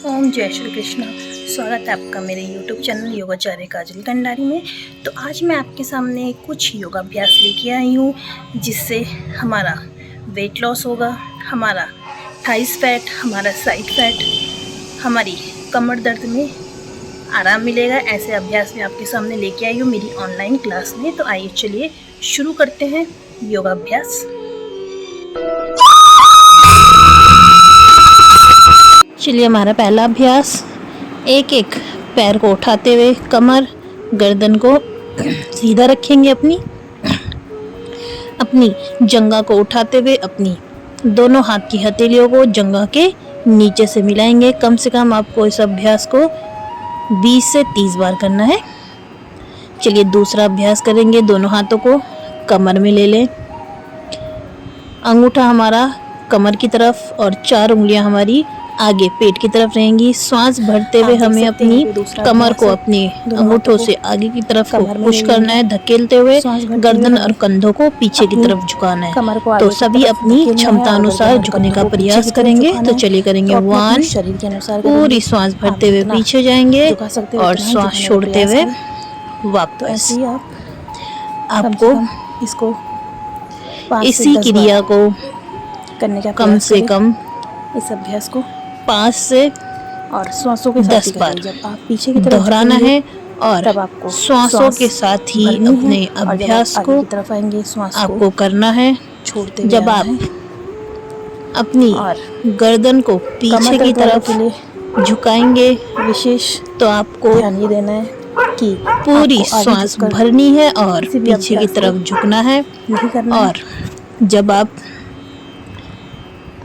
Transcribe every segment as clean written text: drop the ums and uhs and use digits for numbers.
ओम जय श्री कृष्ण। स्वागत है आपका मेरे YouTube चैनल योगाचार्य काजल कंडारी में। तो आज मैं आपके सामने कुछ योगाभ्यास लेके आई हूँ जिससे हमारा वेट लॉस होगा, हमारा थाइस फैट, हमारा साइड फैट, हमारी कमर दर्द में आराम मिलेगा। ऐसे अभ्यास मैं आपके सामने लेके आई हूँ मेरी ऑनलाइन क्लास में। तो आइए चलिए शुरू करते हैं योगाभ्यास। चलिए हमारा पहला अभ्यास, एक एक पैर को उठाते हुए कमर गर्दन को सीधा रखेंगे, अपनी जंघा को उठाते हुए अपनी दोनों हाथ की हथेलियों को जंघा के नीचे से मिलाएंगे। कम से कम आपको इस अभ्यास को 20 से 30 बार करना है। चलिए दूसरा अभ्यास करेंगे। दोनों हाथों को कमर में ले लें, अंगूठा हमारा कमर की तरफ और 4 उंगलियां हमारी आगे पेट की तरफ रहेंगी। सांस भरते हुए हमें अपनी कमर को अपने अंगूठों से आगे की तरफ पुश करना है, धकेलते हुए गर्दन और कंधों को पीछे की तरफ झुकाना है। तो सभी अपनी क्षमता अनुसार झुकने का प्रयास करेंगे। तो चलिए करेंगे 1, पूरी सांस भरते हुए पीछे जाएंगे और सांस छोड़ते हुए वापस। आपको इसको इसी क्रिया को करने का कम से कम इस अभ्यास को 5 से और श्वासों के साथ 10 बार जब आप पीछे की तरफ दोहराना है और तब आपको श्वासों के साथ ही अपने अभ्यास को तरफ आएंगे। श्वास आपको करना है। छोड़ते हुए जब आप अपनी गर्दन को पीछे की तरफ झुकाएंगे विशेष तो आपको ध्यान ये देना है कि पूरी सांस भरनी है और पीछे की तरफ झुकना है। नहीं करना और जब आप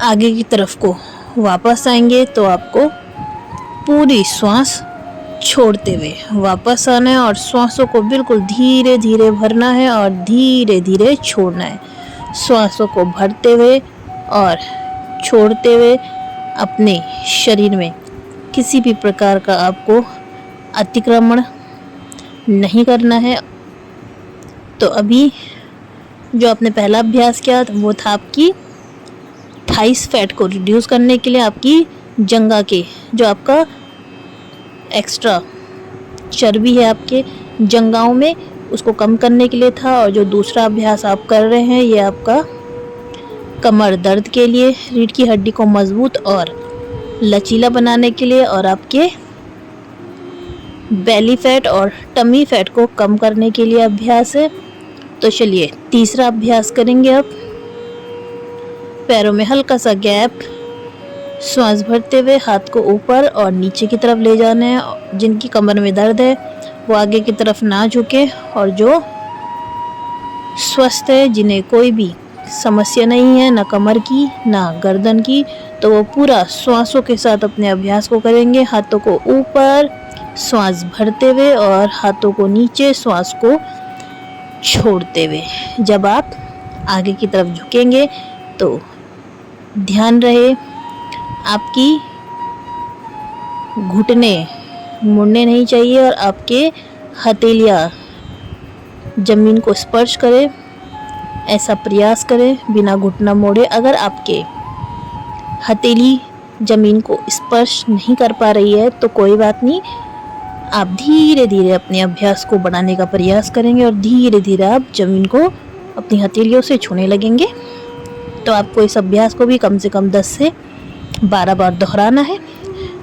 आगे की तरफ को वापस आएंगे तो आपको पूरी सांस छोड़ते हुए वापस आना है और श्वासों को बिल्कुल धीरे धीरे भरना है और धीरे धीरे छोड़ना है। श्वासों को भरते हुए और छोड़ते हुए अपने शरीर में किसी भी प्रकार का आपको अतिक्रमण नहीं करना है। तो अभी जो आपने पहला अभ्यास किया वो था आपकी थाइस फैट को रिड्यूस करने के लिए, आपकी जंघा के जो आपका एक्स्ट्रा चर्बी है आपके जंघाओं में उसको कम करने के लिए था। और जो दूसरा अभ्यास आप कर रहे हैं ये आपका कमर दर्द के लिए, रीढ़ की हड्डी को मजबूत और लचीला बनाने के लिए और आपके बेली फैट और टमी फैट को कम करने के लिए अभ्यास है। तो चलिए तीसरा अभ्यास करेंगे। अब पैरों में हल्का सा गैप, सांस भरते हुए हाथ को ऊपर और नीचे की तरफ ले जाना है। जिनकी कमर में दर्द है वो आगे की तरफ ना झुके और जो स्वस्थ है, जिन्हें कोई भी समस्या नहीं है ना कमर की ना गर्दन की, तो वो पूरा श्वासों के साथ अपने अभ्यास को करेंगे। हाथों को ऊपर सांस भरते हुए और हाथों को नीचे सांस को छोड़ते हुए। जब आप आगे की तरफ झुकेंगे तो ध्यान रहे आपकी घुटने मुड़ने नहीं चाहिए और आपके हथेलियां जमीन को स्पर्श करें, ऐसा प्रयास करें बिना घुटना मोड़े। अगर आपके हथेली जमीन को स्पर्श नहीं कर पा रही है तो कोई बात नहीं, आप धीरे धीरे अपने अभ्यास को बढ़ाने का प्रयास करेंगे और धीरे धीरे आप जमीन को अपनी हथेलियों से छूने लगेंगे। तो आपको इस अभ्यास को भी कम से कम 10 से 12 बार दोहराना है।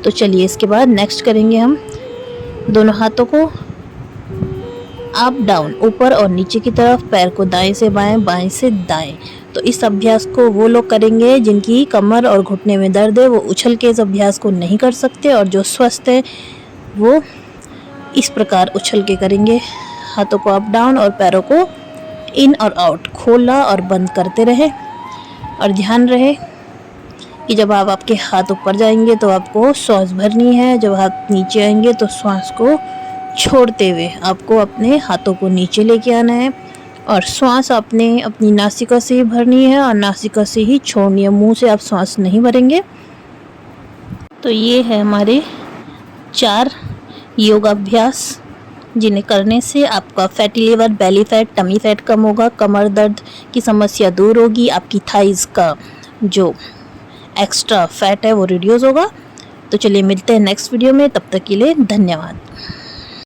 तो चलिए इसके बाद नेक्स्ट करेंगे हम दोनों हाथों को अप डाउन, ऊपर और नीचे की तरफ, पैर को दाएं से बाएं, बाएं से दाएं। तो इस अभ्यास को वो लोग करेंगे जिनकी कमर और घुटने में दर्द है, वो उछल के इस अभ्यास को नहीं कर सकते। और जो स्वस्थ है वो इस प्रकार उछल के करेंगे। हाथों को अप डाउन और पैरों को इन और आउट, खोला और बंद करते रहें। और ध्यान रहे कि जब आप आपके हाथ ऊपर जाएंगे तो आपको सांस भरनी है, जब हाथ नीचे आएंगे तो सांस को छोड़ते हुए आपको अपने हाथों को नीचे लेके आना है और सांस आपने अपनी नासिका से ही भरनी है और नासिका से ही छोड़नी है, मुंह से आप सांस नहीं भरेंगे। तो ये है हमारे 4 योगाभ्यास जिन्हें करने से आपका fatty liver, belly fat, tummy fat कम होगा, कमर दर्द की समस्या दूर होगी, आपकी थाइस का जो एक्स्ट्रा फैट है वो रिड्यूस होगा तो चलिए मिलते हैं नेक्स्ट वीडियो में, तब तक के लिए धन्यवाद।